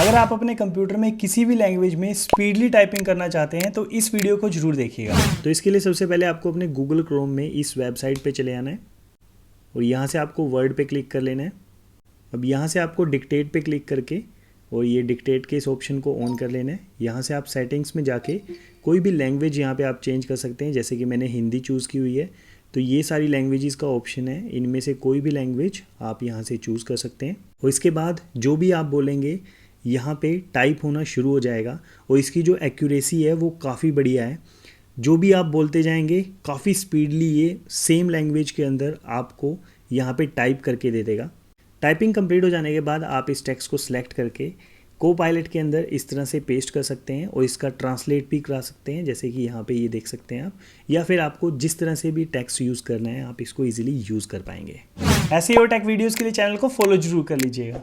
अगर आप अपने कंप्यूटर में किसी भी लैंग्वेज में स्पीडली टाइपिंग करना चाहते हैं तो इस वीडियो को जरूर देखिएगा। तो इसके लिए सबसे पहले आपको अपने गूगल क्रोम में इस वेबसाइट पे चले आना है और यहाँ से आपको वर्ड पे क्लिक कर लेना है। अब यहाँ से आपको डिक्टेट पे क्लिक करके और ये डिक्टेट के इस ऑप्शन को ऑन कर लेना है। यहाँ से आप सेटिंग्स में जाके कोई भी लैंग्वेज यहाँ पे आप चेंज कर सकते हैं, जैसे कि मैंने हिंदी चूज़ की हुई है तो ये सारी लैंग्वेजेस का ऑप्शन है, इनमें से कोई भी लैंग्वेज आप यहाँ से चूज़ कर सकते हैं। और इसके बाद जो भी आप बोलेंगे यहाँ पे टाइप होना शुरू हो जाएगा और इसकी जो एक्यूरेसी है वो काफ़ी बढ़िया है। जो भी आप बोलते जाएंगे काफ़ी स्पीडली ये सेम लैंग्वेज के अंदर आपको यहाँ पे टाइप करके दे देगा। टाइपिंग कंप्लीट हो जाने के बाद आप इस टेक्स्ट को सिलेक्ट करके कोपायलट के अंदर इस तरह से पेस्ट कर सकते हैं और इसका ट्रांसलेट भी करा सकते हैं, जैसे कि यहाँ पे ये देख सकते हैं आप, या फिर आपको जिस तरह से भी टेक्स्ट यूज़ करना है आप इसको इजीली यूज़ कर पाएंगे। ऐसे ही और टेक वीडियोज़ के लिए चैनल को फॉलो जरूर कर लीजिएगा।